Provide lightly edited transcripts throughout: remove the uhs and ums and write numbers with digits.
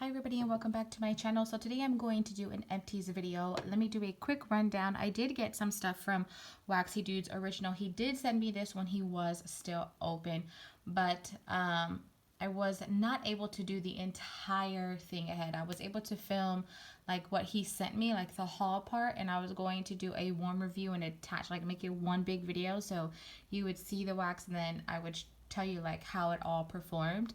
Hi everybody and welcome back to my channel. So today I'm going to do an empties video. Let me do a quick rundown. I did get some stuff from Waxy Dude's original. He did send me this when he was still open, but I was not able to do the entire thing ahead. I was able to film like what he sent me, like the haul part, and I was going to do a warm review and attach, like make it one big video so you would see the wax and then I would tell you like how it all performed,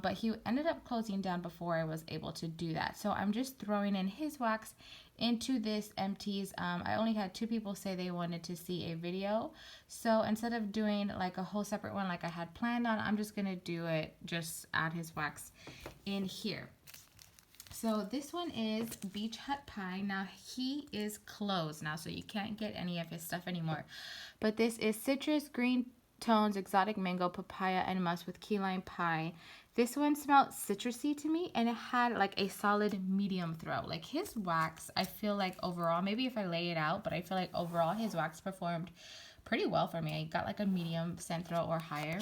but he ended up closing down before I was able to do that. So I'm just throwing in his wax into this empties. I only had 2 people say they wanted to see a video, so instead of doing like a whole separate one like I had planned on, I'm just gonna do it, just add his wax in here. So this one is Beach Hut Pie. Now he is closed now, so you can't get any of his stuff anymore, but this is citrus, green tones, exotic mango, papaya, and musk with key lime pie. This one smelled citrusy to me, and it had like a solid medium throw. Like his wax, I feel like overall, maybe if I lay it out, but I feel like overall his wax performed pretty well for me. I got like a medium scent throw or higher.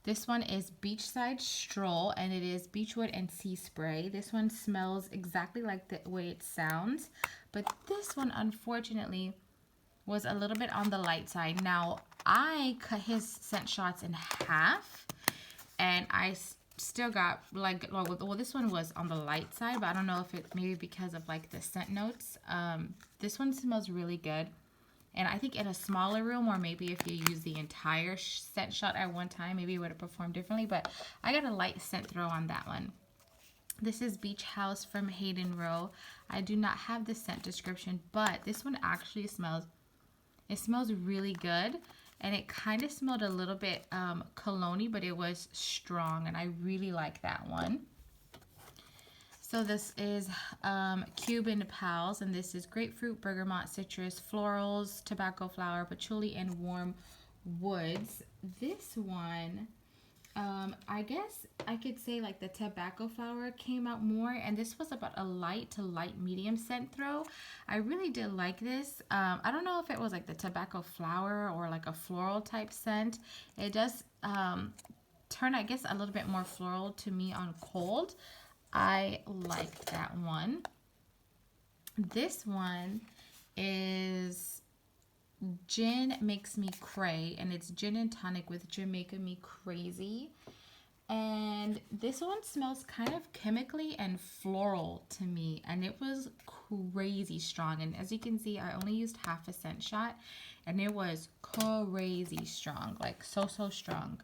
This one is Beachside Stroll, and it is beechwood and sea spray. This one smells exactly like the way it sounds, but this one unfortunately was a little bit on the light side. Now, I cut his scent shots in half, and I still got like, well, this one was on the light side, but I don't know if it maybe because of like the scent notes. This one smells really good, and I think in a smaller room, or maybe if you use the entire scent shot at one time, maybe it would have performed differently, but I got a light scent throw on that one. This is Beach House from Hayden Row. I do not have the scent description, but this one actually smells, it smells really good, and it kind of smelled a little bit cologne-y, but it was strong, and I really like that one. So this is Cuban Pals, and this is grapefruit, bergamot, citrus, florals, tobacco flower, patchouli, and warm woods. This one, I guess I could say like the tobacco flower came out more, and this was about a light to light medium scent throw. I really did like this. I don't know if it was like the tobacco flower or like a floral type scent. It does turn, I guess, a little bit more floral to me on cold. I like that one. This one is Gin Makes Me Cray, and it's gin and tonic with Jamaica Me Crazy. And this one smells kind of chemically and floral to me, and it was crazy strong. And as you can see, I only used half a scent shot, and it was crazy strong, like so strong.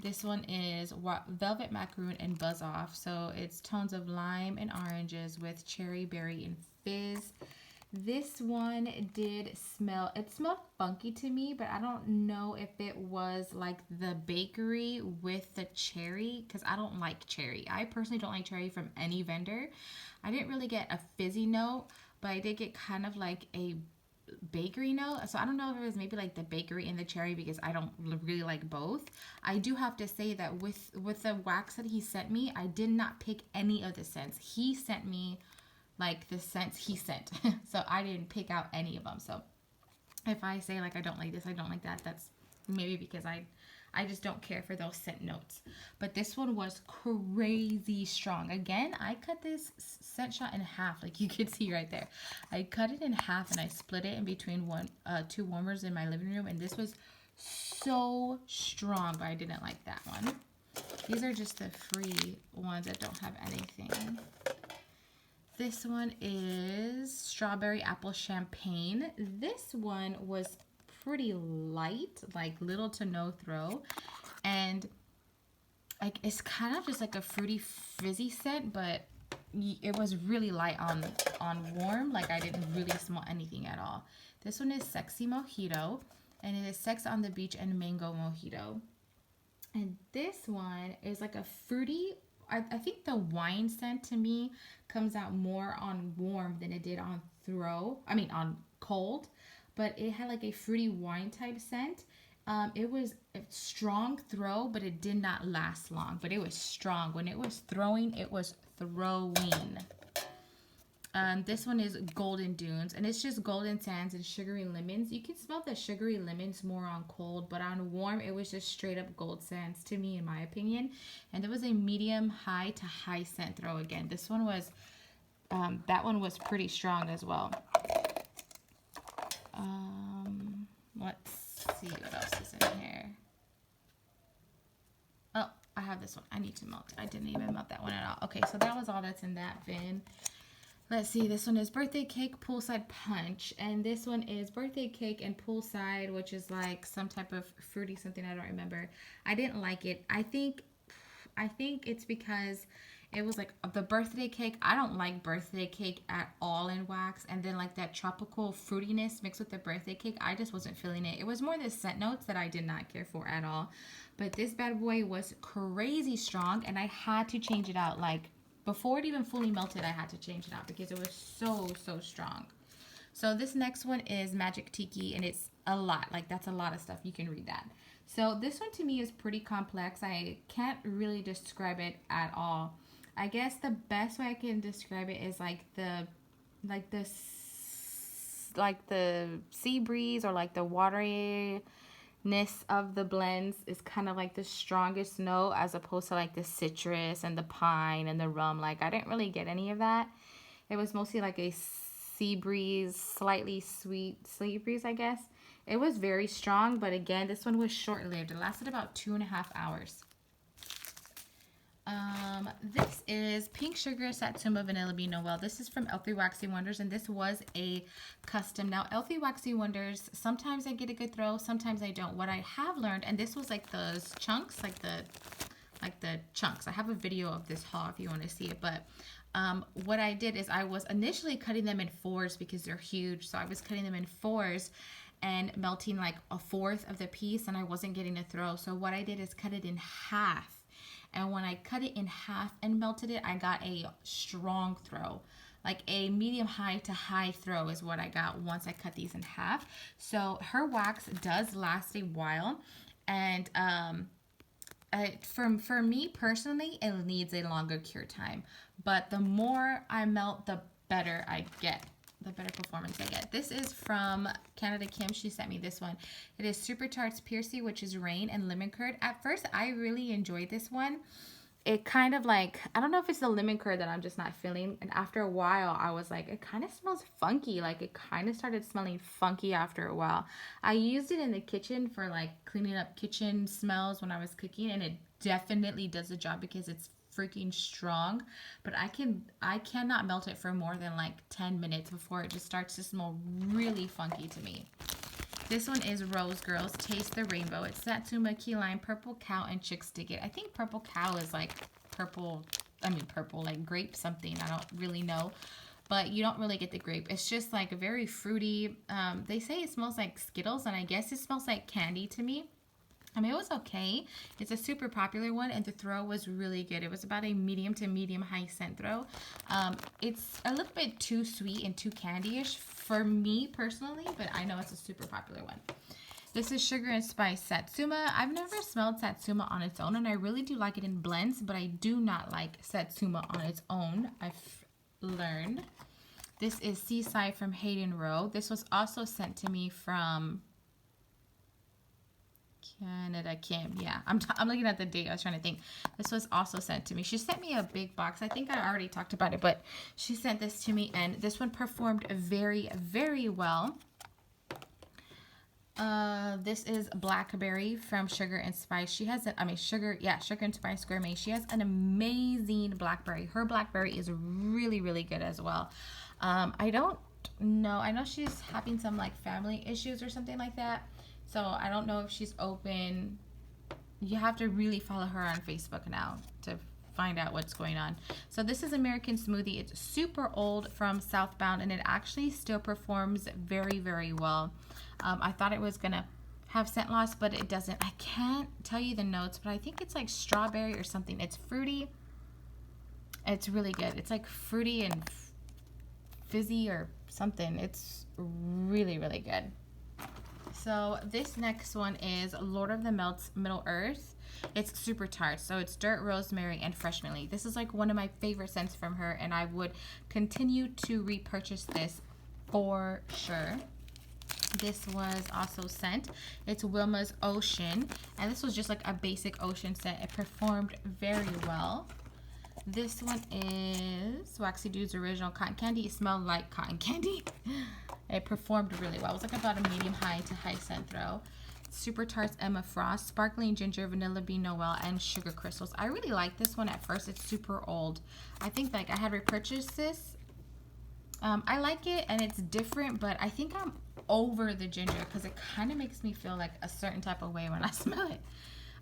This one is Velvet Macaroon and Buzz Off, so it's tones of lime and oranges with cherry, berry, and fizz. This one did smell, it smelled funky to me, but I don't know if it was like the bakery with the cherry, because I don't like cherry. I personally don't like cherry from any vendor. I didn't really get a fizzy note, but I did get kind of like a bakery note. So I don't know if it was maybe like the bakery and the cherry, because I don't really like both. I do have to say that with the wax that he sent me, I did not pick any of the scents. He sent me like the scents he sent. So I didn't pick out any of them. So if I say like I don't like this, I don't like that, that's maybe because I just don't care for those scent notes. But this one was crazy strong. Again, I cut this scent shot in half, like you can see right there. I cut it in half and I split it in between 2 warmers in my living room, and this was so strong, but I didn't like that one. These are just the free ones that don't have anything. This one is Strawberry Apple Champagne. This one was pretty light, like little to no throw, and like it's kind of just like a fruity fizzy scent, but it was really light on warm. Like I didn't really smell anything at all. This one is Sexy Mojito, and it is Sex on the Beach and Mango Mojito. And this one is like a fruity, I think the wine scent to me comes out more on warm than it did on on cold, but it had like a fruity wine type scent. It was a strong throw, but it did not last long, but it was strong. When it was throwing, it was throwing. This one is Golden Dunes, and it's just golden sands and sugary lemons. You can smell the sugary lemons more on cold, but on warm, it was just straight up gold sands to me, in my opinion. And there was a medium high to high scent throw again. This one was, that one was pretty strong as well. Let's see what else is in here. Oh, I have this one. I need to melt. I didn't even melt that one at all. Okay, so that was all that's in that bin. Let's see, this one is birthday cake poolside punch, and this one is birthday cake and poolside, which is like some type of fruity something, I don't remember. I didn't like it. I think it's because it was like the birthday cake. I don't like birthday cake at all in wax, and then like that tropical fruitiness mixed with the birthday cake, I just wasn't feeling it. It was more the scent notes that I did not care for at all. But this bad boy was crazy strong, and I had to change it out. Like, before it even fully melted, I had to change it out because it was so strong. So this next one is Magic Tiki, and it's a lot. Like, that's a lot of stuff. You can read that. So this one to me is pretty complex. I can't really describe it at all. I guess the best way I can describe it is like the sea breeze, or like the watery of the blends is kind of like the strongest note, as opposed to like the citrus and the pine and the rum. Like, I didn't really get any of that. It was mostly like a sea breeze, slightly sweet sea breeze, I guess. It was very strong, but again, this one was short-lived. It lasted about 2.5 hours. This is Pink Sugar Satsuma Vanilla Bean Noel. This is from Elfie Waxy Wonders, and this was a custom. Now, Elfie Waxy Wonders, sometimes I get a good throw, sometimes I don't. What I have learned, and this was like those chunks, like the chunks. I have a video of this haul if you want to see it, but what I did is I was initially cutting them in fours because they're huge. So I was cutting them in fours and melting like a fourth of the piece, and I wasn't getting a throw. So what I did is cut it in half. And when I cut it in half and melted it, I got a strong throw. Like a medium high to high throw is what I got once I cut these in half. So her wax does last a while. And for me personally, it needs a longer cure time. But the more I melt, the better I get. The better performance I get. This is from Canada Kim. She sent me this one. It is Super Tarts Piercy, which is rain and lemon curd. At first, I really enjoyed this one. It kind of like, I don't know if it's the lemon curd that I'm just not feeling. And after a while, I was like, it kind of smells funky. Like, it kind of started smelling funky after a while. I used it in the kitchen for like cleaning up kitchen smells when I was cooking, and it definitely does the job because it's freaking strong. But I cannot melt it for more than like 10 minutes before it just starts to smell really funky to me. This one is Rose Girls Taste the Rainbow. It's Satsuma, Key Lime, Purple Cow, and Chick Stick It. I think Purple Cow is like purple, like grape something. I don't really know. But you don't really get the grape. It's just like a very fruity. They say it smells like Skittles, and I guess it smells like candy to me. I mean, it was okay. It's a super popular one, and the throw was really good. It was about a medium to medium high scent throw. It's a little bit too sweet and too candy-ish for me personally, but I know it's a super popular one. This is Sugar and Spice Satsuma. I've never smelled Satsuma on its own, and I really do like it in blends, but I do not like Satsuma on its own, I've learned. This is Seaside from Hayden Rowe. This was also sent to me from Canada Kim. Yeah, I'm looking at the date. I was trying to think. This was also sent to me. She sent me a big box. I think I already talked about it, but she sent this to me, and this one performed very, very well. This is Blackberry from Sugar and Spice. She has Sugar and Spice Gourmet. She has an amazing Blackberry. Her Blackberry is really, really good as well. I don't know. I know she's having some like family issues or something like that. So I don't know if she's open. You have to really follow her on Facebook now to find out what's going on. So this is American Smoothie. It's super old from Southbound, and it actually still performs very, very well. I thought it was going to have scent loss, but it doesn't. I can't tell you the notes, but I think it's like strawberry or something. It's fruity. It's really good. It's like fruity and fizzy or something. It's really, really good. So this next one is Lord of the Melts Middle Earth. It's super tart. So it's dirt, rosemary, and fresh mint leaf. This is like one of my favorite scents from her, and I would continue to repurchase this for sure. This was also sent. It's Wilma's Ocean, and this was just like a basic ocean scent. It performed very well. This one is Waxy Dude's original cotton candy. It smelled like cotton candy. It performed really well. It was like about a medium high to high scent throw. Super Tarts Emma Frost, Sparkling Ginger, Vanilla Bean Noel, and Sugar Crystals. I really like this one at first. It's super old. I think like I had repurchased this. I like it and it's different, but I think I'm over the ginger because it kind of makes me feel like a certain type of way when I smell it.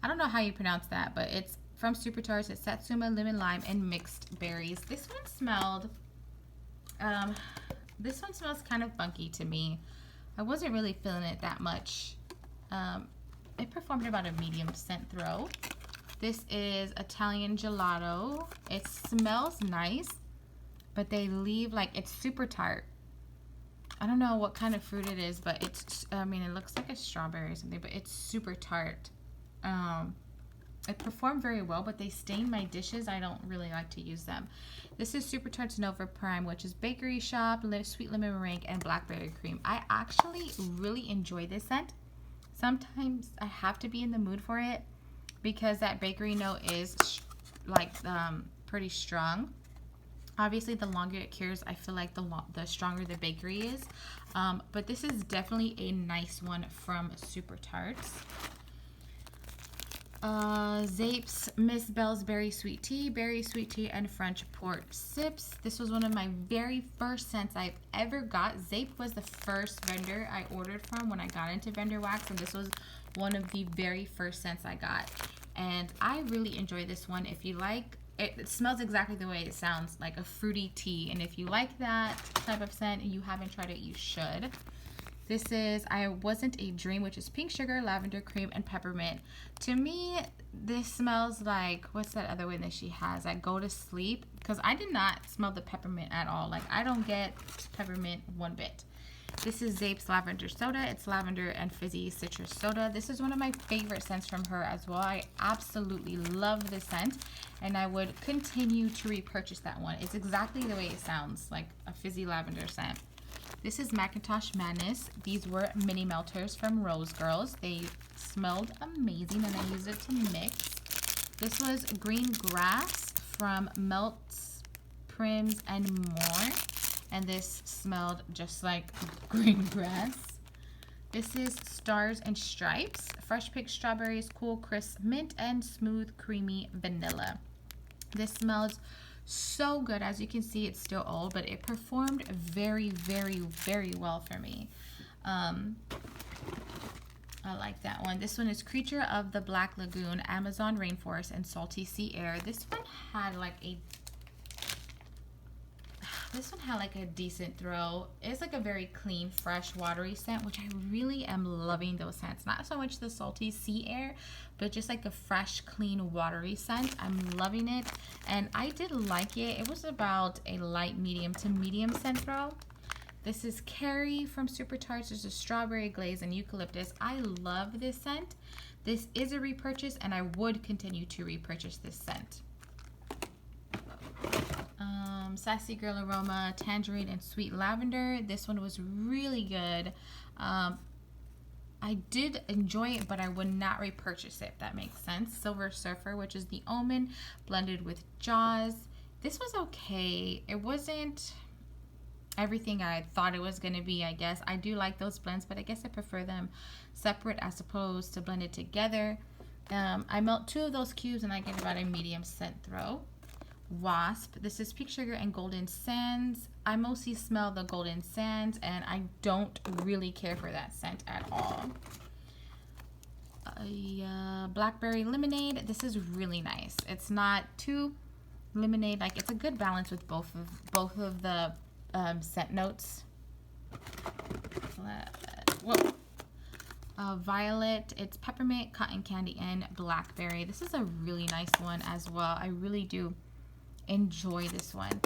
I don't know how you pronounce that, but it's from Super Tarts. It's Satsuma, lemon, lime, and mixed berries. This one smelled, kind of funky to me. I wasn't really feeling it that much. It performed about a medium scent throw. This is Italian gelato. It smells nice, but they leave like, it's super tart. I don't know what kind of fruit it is, but it's, I mean, it looks like a strawberry or something, but it's super tart. It performed very well, but they stain my dishes. I don't really like to use them. This is Super Tarts Nova Prime, which is Bakery Shop, Sweet Lemon Meringue, and Blackberry Cream. I actually really enjoy this scent. Sometimes I have to be in the mood for it because that bakery note is like pretty strong. Obviously, the longer it cures, I feel like the stronger the bakery is. But this is definitely a nice one from Super Tarts. Zape's Miss Bell's Berry Sweet Tea, and French Port Sips. This was one of my very first scents I've ever got. Zape was the first vendor I ordered from when I got into vendor wax, and this was one of the very first scents I got. And I really enjoy this one. If you like, it smells exactly the way it sounds, like a fruity tea. And if you like that type of scent and you haven't tried it, you should. This is I Wasn't a Dream, which is pink sugar, lavender cream, and peppermint. To me, this smells like, what's that other one that she has? Like Go to Sleep. Because I did not smell the peppermint at all. Like, I don't get peppermint one bit. This is Zape's Lavender Soda. It's lavender and fizzy citrus soda. This is one of my favorite scents from her as well. I absolutely love this scent, and I would continue to repurchase that one. It's exactly the way it sounds, like a fizzy lavender scent. This is Macintosh Madness. These were mini melters from Rose Girls. They smelled amazing, and I used it to mix. This was Green Grass from Melts, Prims, and More. And this smelled just like green grass. This is Stars and Stripes. Fresh picked strawberries, cool crisp mint, and smooth creamy vanilla. This smells so good. As you can see, it's still old, but it performed very, very, very well for me. I like that one. This one is Creature of the Black Lagoon, Amazon Rainforest, and Salty Sea Air. This one had like a decent throw. It's like a very clean, fresh, watery scent, which I really am loving those scents. Not so much the Salty Sea Air, but just like a fresh, clean, watery scent. I'm loving it, and I did like it. It was about a light medium to medium scent throw. This is Carrie from Super Tarts. There's a strawberry glaze and eucalyptus. I love this scent. This is a repurchase, and I would continue to repurchase this scent. Sassy Girl Aroma, Tangerine, and Sweet Lavender. This one was really good. I did enjoy it, but I would not repurchase it, if that makes sense. Silver Surfer, which is the Omen, blended with Jaws. This was okay. It wasn't everything I thought it was going to be, I guess. I do like those blends, but I guess I prefer them separate as opposed to blended together. I melt 2 of those cubes, and I get about a medium scent throw. Wasp. This is Peak Sugar and Golden Sands. I mostly smell the Golden Sands, and I don't really care for that scent at all. Blackberry Lemonade. This is really nice. It's not too lemonade, like it's a good balance with both of the scent notes. Violet. It's peppermint, cotton candy, and blackberry. This is a really nice one as well. I really do enjoy this one.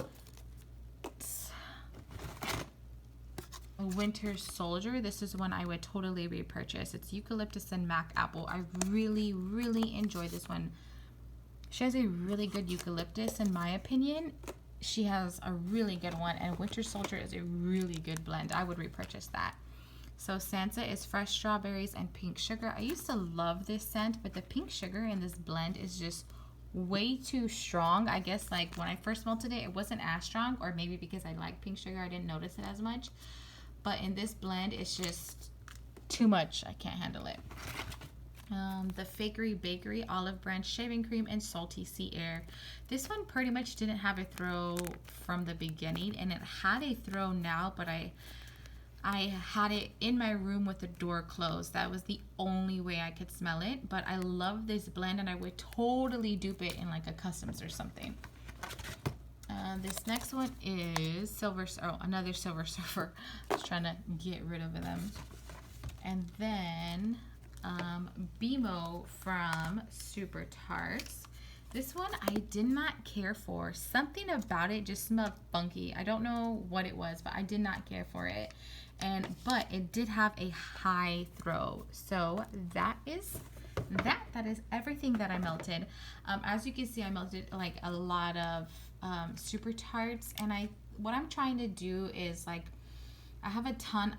Winter Soldier. This is one I would totally repurchase. It's eucalyptus and mac apple. I really, really enjoy this one. She has a really good eucalyptus, in my opinion. She has a really good one, and Winter Soldier is a really good blend. I would repurchase that. So Sansa is fresh strawberries and pink sugar. I used to love this scent, but the pink sugar in this blend is just way too strong. I guess like when I first melted it, it wasn't as strong, or maybe because I like pink sugar, I didn't notice it as much. But in this blend, it's just too much. I can't handle it. The Fakery Bakery Olive Branch Shaving Cream and Salty Sea Air. This one pretty much didn't have a throw from the beginning, and it had a throw now, but I had it in my room with the door closed. That was the only way I could smell it. But I love this blend, and I would totally dupe it in like a Customs or something. This next one is another Silver Surfer. I was trying to get rid of them. And then Beemo from Super Tarts. This one I did not care for. Something about it just smelled funky. I don't know what it was, but I did not care for it. But it did have a high throw. So that is everything that I melted. As you can see, I melted like a lot of Super Tarts, and what I'm trying to do is like I had a ton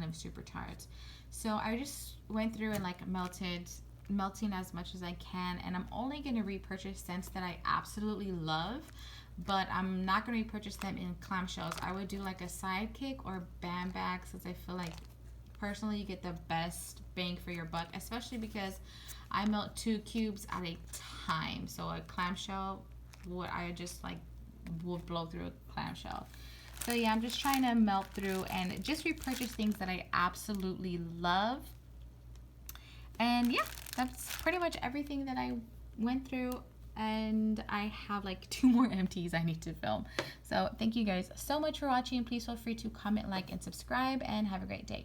of Super Tarts. So I just went through and like melting as much as I can, and I'm only going to repurchase scents that I absolutely love, but I'm not going to repurchase them in clamshells. I would do like a Sidekick or Bam Bag, since I feel like personally you get the best bang for your buck, especially because I melt 2 cubes at a time. So a clamshell, what I just like will blow through a clamshell. So yeah, I'm just trying to melt through and just repurchase things that I absolutely love. And yeah, that's pretty much everything that I went through. And I have like 2 more empties I need to film. So thank you guys so much for watching. Please feel free to comment, like, and subscribe, and have a great day.